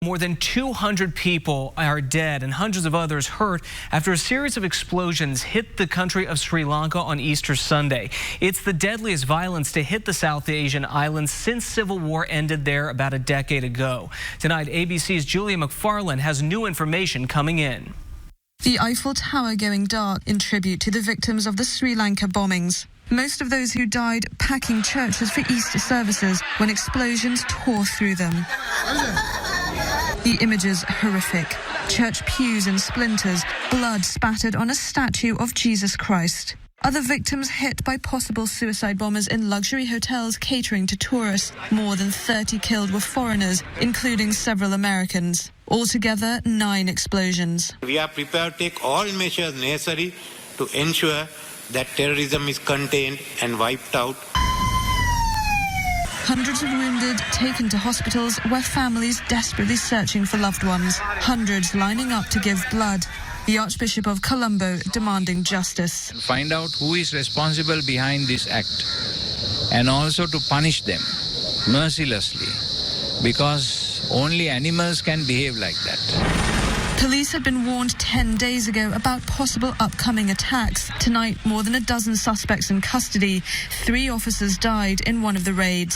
More than 200 people are dead and hundreds of others hurt after a series of explosions hit the country of Sri Lanka on Easter Sunday. It's the deadliest violence to hit the South Asian island since civil war ended there about a decade ago. Tonight, ABC's Julia McFarlane has new information coming in. The Eiffel Tower going dark in tribute to the victims of the Sri Lanka bombings. Most of those who died packing churches for Easter services when explosions tore through them. The images horrific. Church pews in splinters, blood spattered on a statue of Jesus Christ. Other victims hit by possible suicide bombers in luxury hotels catering to tourists. More than 30 killed were foreigners, including several Americans. Altogether, 9 explosions. We are prepared to take all measures necessary to ensure that terrorism is contained and wiped out. Hundreds of wounded taken to hospitals where families desperately searching for loved ones. Hundreds lining up to give blood. The Archbishop of Colombo demanding justice. Find out who is responsible behind this act and also to punish them mercilessly, because only animals can behave like that. Police had been warned 10 days ago about possible upcoming attacks. Tonight, more than a dozen suspects in custody. 3 officers died in one of the raids.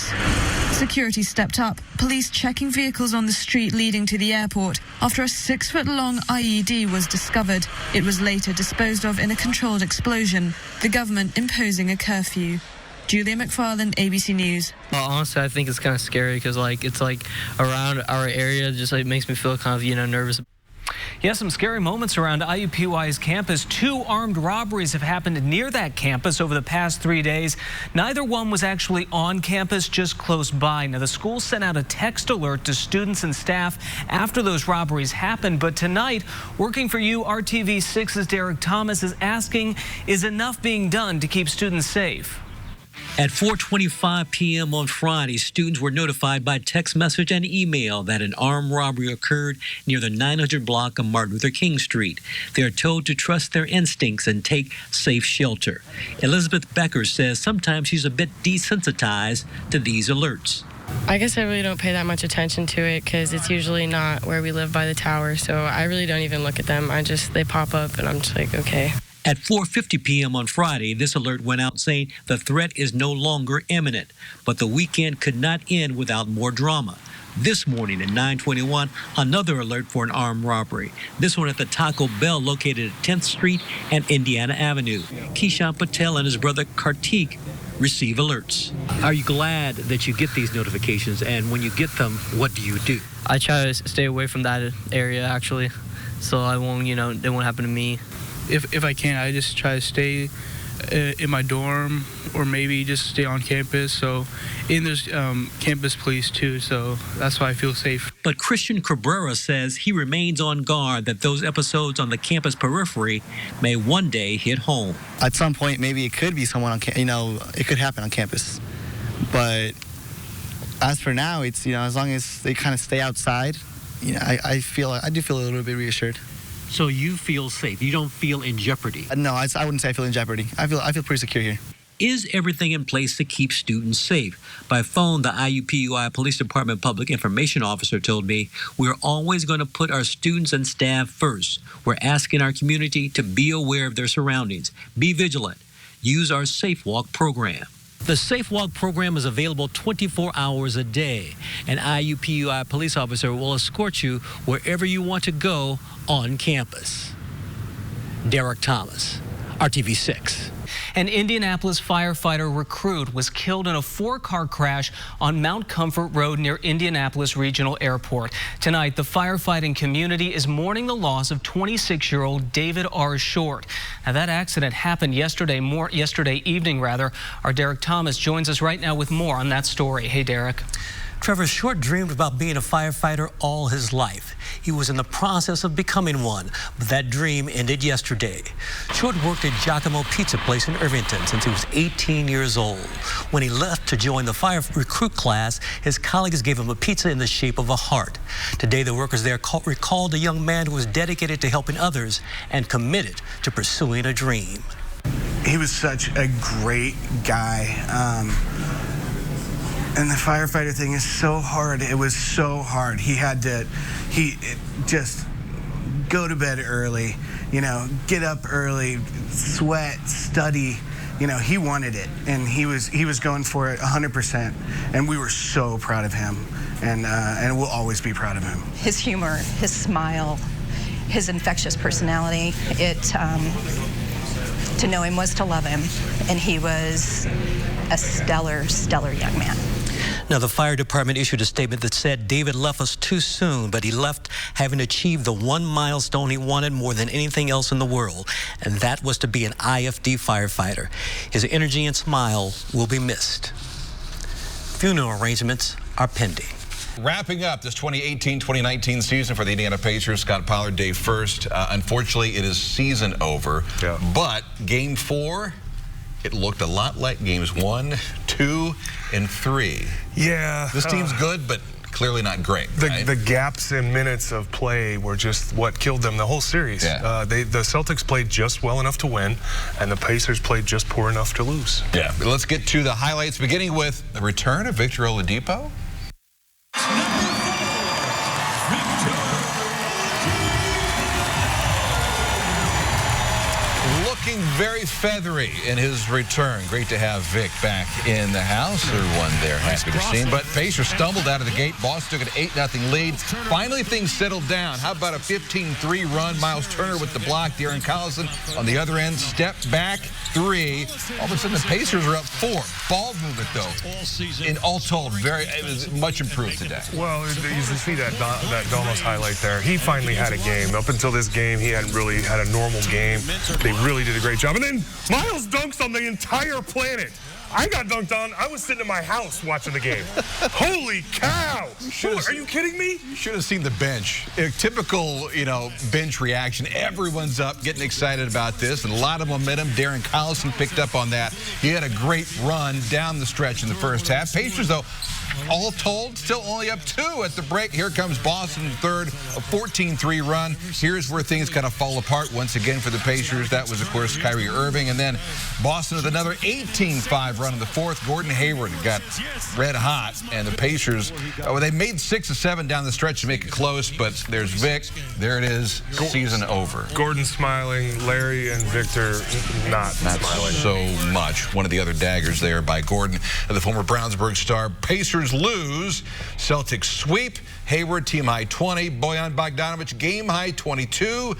Security stepped up, police checking vehicles on the street leading to the airport after a 6-foot-long IED was discovered. It was later disposed of in a controlled explosion, the government imposing a curfew. Julia McFarlane, ABC News. Well, honestly, I think it's kind of scary because it's around our area, just makes me feel kind of, nervous. Yes, some scary moments around IUPUI's campus. 2 armed robberies have happened near that campus over the past 3 days. Neither one was actually on campus, just close by. Now, the school sent out a text alert to students and staff after those robberies happened. But tonight, working for you, RTV6's Derek Thomas is asking, is enough being done to keep students safe? At 4:25 p.m. on Friday, students were notified by text message and email that an armed robbery occurred near the 900 block of Martin Luther King Street. They are told to trust their instincts and take safe shelter. Elizabeth Becker says sometimes she's a bit desensitized to these alerts. I guess I really don't pay that much attention to it because it's usually not where we live by the tower, so I really don't even look at them. They pop up and I'm just like, okay. At 4:50 p.m. on Friday, this alert went out saying the threat is no longer imminent, but the weekend could not end without more drama. This morning at 9:21, another alert for an armed robbery. This one at the Taco Bell located at 10th Street and Indiana Avenue. Keyshawn Patel and his brother Kartik receive alerts. Are you glad that you get these notifications, and when you get them, what do you do? I try to stay away from that area, actually, so I won't, it won't happen to me. If I can, I just try to stay in my dorm or maybe just stay on campus. And there's campus police too, so that's why I feel safe. But Christian Cabrera says he remains on guard that those episodes on the campus periphery may one day hit home. At some point, maybe it could be someone on it could happen on campus. But as for now, it's as long as they kind of stay outside, I do feel a little bit reassured. So you feel safe? You don't feel in jeopardy? No, I wouldn't say I feel in jeopardy. I feel pretty secure here. Is everything in place to keep students safe? By phone, the IUPUI Police Department Public Information Officer told me, we're always going to put our students and staff first. We're asking our community to be aware of their surroundings. Be vigilant. Use our Safe Walk program. The Safe Walk program is available 24 hours a day. An IUPUI police officer will escort you wherever you want to go on campus. Derek Thomas, RTV6. An Indianapolis firefighter recruit was killed in a 4-car crash on Mount Comfort Road near Indianapolis Regional Airport. Tonight, the firefighting community is mourning the loss of 26-year-old David R. Short. Now, that accident happened yesterday evening. Our Derek Thomas joins us right now with more on that story. Hey, Derek. Trevor Short dreamed about being a firefighter all his life. He was in the process of becoming one, but that dream ended yesterday. Short worked at Giacomo Pizza Place in Irvington since he was 18 years old. When he left to join the fire recruit class, his colleagues gave him a pizza in the shape of a heart. Today, the workers there recalled a young man who was dedicated to helping others and committed to pursuing a dream. He was such a great guy. And the firefighter thing is so hard. It was so hard. He had to, just go to bed early, get up early, sweat, study. He wanted it, and he was going for it 100%. And we were so proud of him, and we'll always be proud of him. His humor, his smile, his infectious personality, to know him was to love him, and he was a stellar, stellar young man. Now, the fire department issued a statement that said David left us too soon, but he left having achieved the one milestone he wanted more than anything else in the world, and that was to be an IFD firefighter. His energy and smile will be missed. Funeral arrangements are pending. Wrapping up this 2018-2019 season for the Indiana Pacers, Scott Pollard, day first. Unfortunately, it is season over, but Game 4, it looked a lot like Games 1, 2, and 3. Yeah. This team's good, but clearly not great. The gaps in minutes of play were just what killed them the whole series. Yeah. The Celtics played just well enough to win, and the Pacers played just poor enough to lose. Yeah, but let's get to the highlights, beginning with the return of Victor Oladipo. Looking very feathery in his return. Great to have Vic back in the house. Everyone there happy to see him. But Pacers stumbled out of the gate. Boston took an 8-0 lead. Finally, things settled down. How about a 15-3 run? Miles Turner with the block. Darren Collison on the other end. Stepped back, 3. All of a sudden, the Pacers are up 4. Ball movement, though. In all told, it was much improved today. Well, you can see that Domas highlight there. He finally had a game. Up until this game, he hadn't really had a normal game. They really did a great job. And then Miles dunks on the entire planet. I got dunked on. I was sitting in my house watching the game. Holy cow! Are you kidding me? You should have seen the bench. A typical, bench reaction. Everyone's up, getting excited about this, and a lot of momentum. Darren Collison picked up on that. He had a great run down the stretch in the first half. Pacers, though, all told, still only up 2 at the break. Here comes Boston in third, a 14-3 run. Here's where things kind of fall apart once again for the Pacers. That was, of course, Kyrie Irving. And then Boston with another 18-5 run in the fourth. Gordon Hayward got red hot. And the Pacers, they made 6 of 7 down the stretch to make it close. But there's Vic. There it is. Season over. Gordon smiling. Larry and Victor not smiling. So much. One of the other daggers there by Gordon, the former Brownsburg star. Pacers lose. Celtics sweep. Hayward team high 20. Bojan Bogdanovic game high 22.